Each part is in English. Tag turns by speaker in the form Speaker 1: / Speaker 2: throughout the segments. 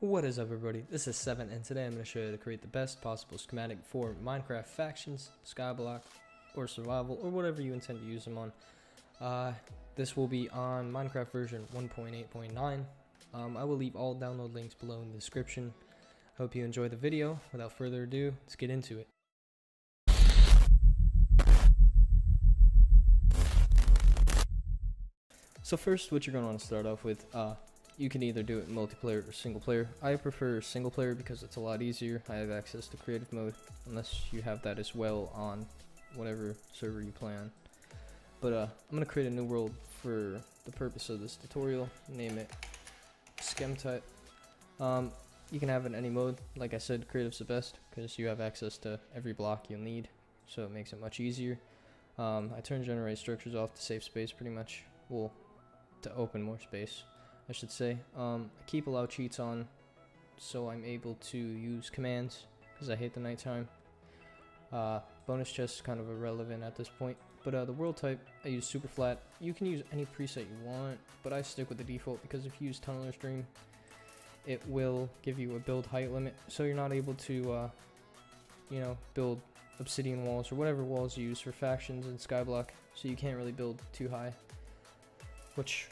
Speaker 1: What is up, everybody? This is 7, and today I'm going to show you how to create the best possible schematic for Minecraft factions, skyblock, or survival, or whatever you intend to use them on. This will be on Minecraft version 1.8.9. I will leave all download links below in the description. Hope you enjoy the video. Without further ado, let's get into it. So first, what you're going to want to start off with, you can either do it in multiplayer or single player. I prefer single player because it's a lot easier. I have access to creative mode, unless you have that as well on whatever server you play on. But I'm going to create a new world for the purpose of this tutorial. Name it Schematica. You can have it in any mode. Like I said, creative's the best because you have access to every block you'll need, so it makes it much easier. I turn generate structures off to save space pretty much. Well, to open more space, I should say. I keep allow cheats on so I'm able to use commands because I hate the nighttime. Bonus chests kind of irrelevant at this point. But the world type, I use super flat. You can use any preset you want, but I stick with the default because if you use Tunneler's Dream, it will give you a build height limit, so you're not able to, build obsidian walls or whatever walls you use for factions and skyblock. So you can't really build too high, which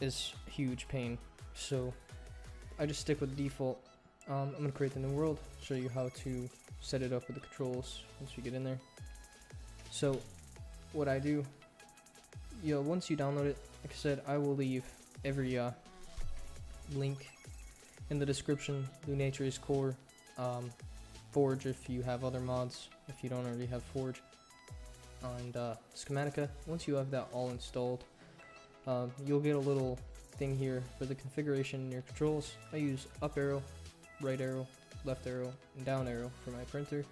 Speaker 1: is a huge pain. So I just stick with the default. I'm gonna create the new world, show you how to set it up with the controls once we get in there. So what I do, once you download it, like I said, I will leave every link in the description. Lunatrix Core, Forge if you have other mods, if you don't already have Forge, and Schematica. Once you have that all installed, you'll get a little thing here for the configuration in your controls. I use up arrow, right arrow, left arrow, and down arrow for my printer.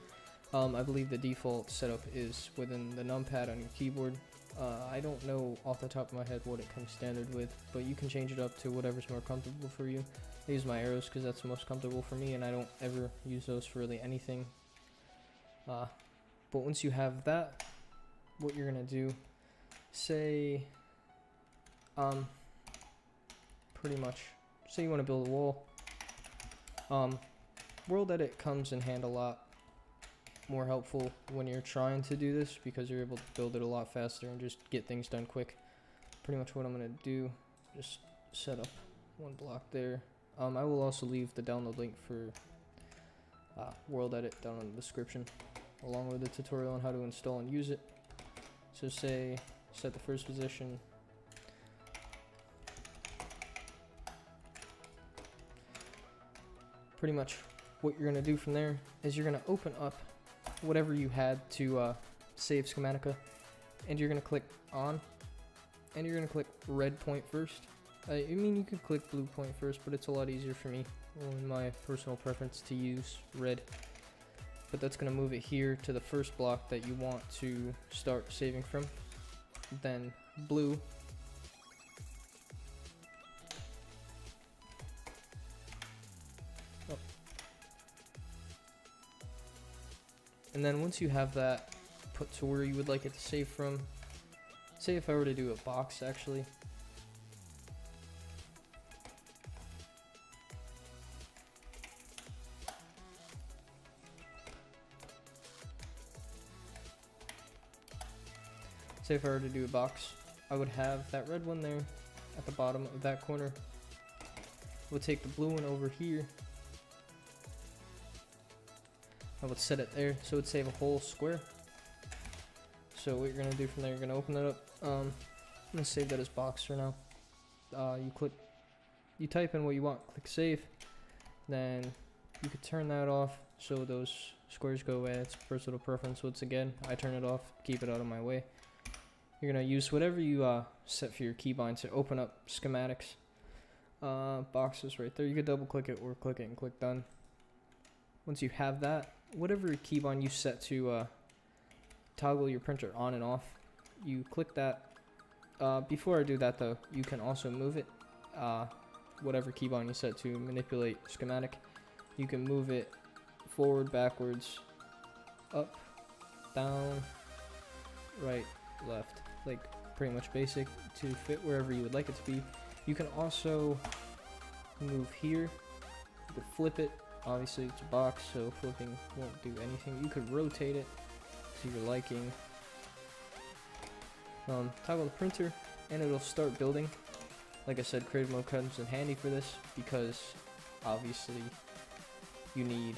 Speaker 1: I believe the default setup is within the numpad on your keyboard. I don't know off the top of my head what it comes standard with, but you can change it up to whatever's more comfortable for you. I use my arrows because that's the most comfortable for me, and I don't ever use those for really anything. But once you have that, what you're gonna do, say, pretty much, say you want to build a wall. World edit comes in hand a lot more helpful when you're trying to do this because you're able to build it a lot faster and just get things done quick. Pretty much what I'm going to do, just set up one block there. I will also leave the download link for world edit down in the description, along with the tutorial on how to install and use it. So say, set the first position. Pretty much what you're going to do from there is you're going to open up whatever you had to save Schematica, and you're going to click on, and you're going to click red point first. I mean, you could click blue point first, but it's a lot easier for me, in my personal preference, to use red. But that's going to move it here to the first block that you want to start saving from. Then blue. And then once you have that put to where you would like it to save from, say if I were to do a box actually. Say if I were to do a box, I would have that red one there at the bottom of that corner. We'll take the blue one over here. I would set it there so it would save a whole square. So what you're going to do from there, you're going to open it up. I'm going to save that as box for now. You type in what you want, click save. Then you could turn that off so those squares go away. It's personal preference. Once again, I turn it off, keep it out of my way. You're going to use whatever you set for your keybind to open up schematics. Boxes right there. You could double click it or click it and click done. Once you have that, whatever keybind you set to toggle your printer on and off, you click that. Before I do that though, you can also move it. Whatever keybind you set to manipulate schematic, you can move it forward, backwards, up, down, right, left, like pretty much basic to fit wherever you would like it to be. You can also move here could flip it. Obviously it's a box, so flipping won't do anything. You could rotate it to your liking. Toggle the printer and it'll start building. Like I said, creative mode comes in handy for this because obviously you need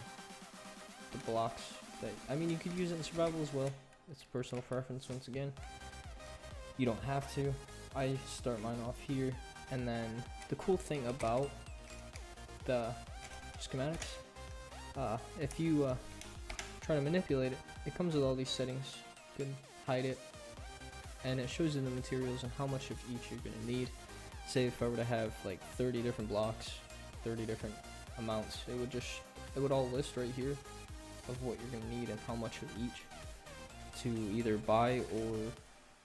Speaker 1: the blocks that, I mean, you could use it in survival as well. It's personal preference once again. You don't have to. I start mine off here, and then the cool thing about the schematics, if you try to manipulate it, it comes with all these settings. You can hide it, and it shows you the materials and how much of each you're gonna need. Say if I were to have like 30 different blocks, 30 different amounts, it would all list right here of what you're gonna need and how much of each to either buy or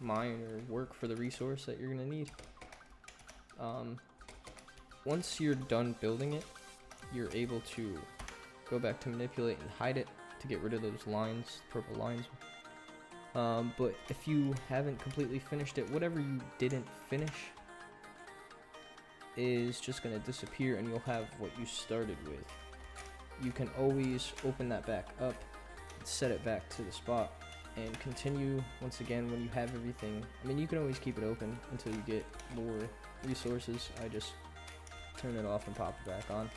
Speaker 1: mine or work for the resource that you're gonna need. Once you're done building it, you're able to go back to manipulate and hide it to get rid of those lines, purple lines. But if you haven't completely finished it, whatever you didn't finish is just gonna disappear and you'll have what you started with. You can always open that back up, set it back to the spot, and continue once again when you have everything. I mean, you can always keep it open until you get more resources. I just turn it off and pop it back on.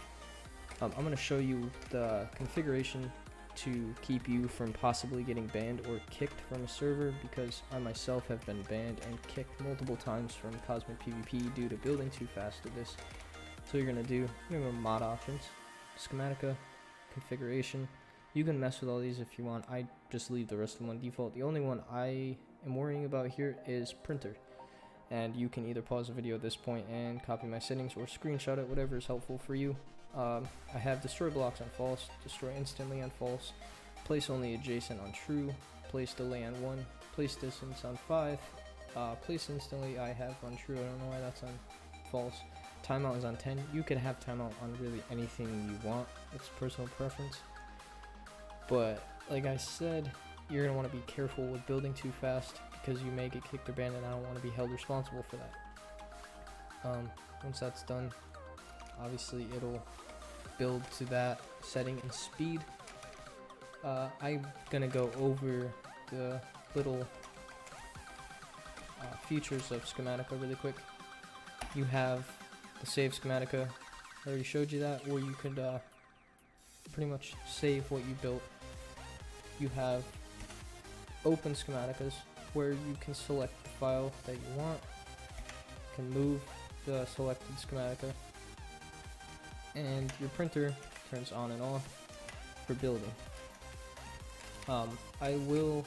Speaker 1: I'm going to show you the configuration to keep you from possibly getting banned or kicked from a server, because I myself have been banned and kicked multiple times from Cosmic PvP due to building too fast to this. So what you're going to do, you're going to go mod options, Schematica, configuration. You can mess with all these if you want. I just leave the rest of them on default. The only one I am worrying about here is printer. And you can either pause the video at this point and copy my settings or screenshot it, whatever is helpful for you. I have destroy blocks on false, destroy instantly on false, place only adjacent on true, place delay on 1, place distance on 5, place instantly I have on true. I don't know why that's on false. Timeout is on 10. You can have timeout on really anything you want. It's personal preference. But like I said, you're going to want to be careful with building too fast because you may get kicked or banned, and I don't want to be held responsible for that. Once that's done, obviously it'll build to that setting and speed. I'm going to go over the little features of Schematica really quick. You have the save Schematica. I already showed you that, or you could pretty much save what you built. You have open schematicas where you can select the file that you want. You can move the selected schematica, and your printer turns on and off for building. I will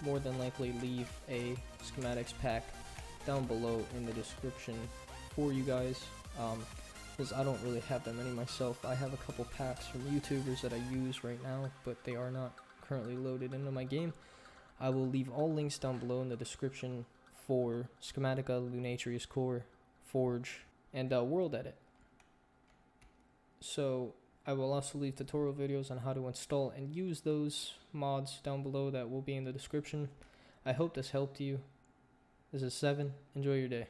Speaker 1: more than likely leave a schematics pack down below in the description for you guys, because I don't really have that many myself. I have a couple packs from YouTubers that I use right now, but they are not currently loaded into my game. I will leave all links down below in the description for Schematica, Lunatrius Core, Forge, and World Edit. So I will also leave tutorial videos on how to install and use those mods down below that will be in the description. I hope this helped you. This is 7. Enjoy your day.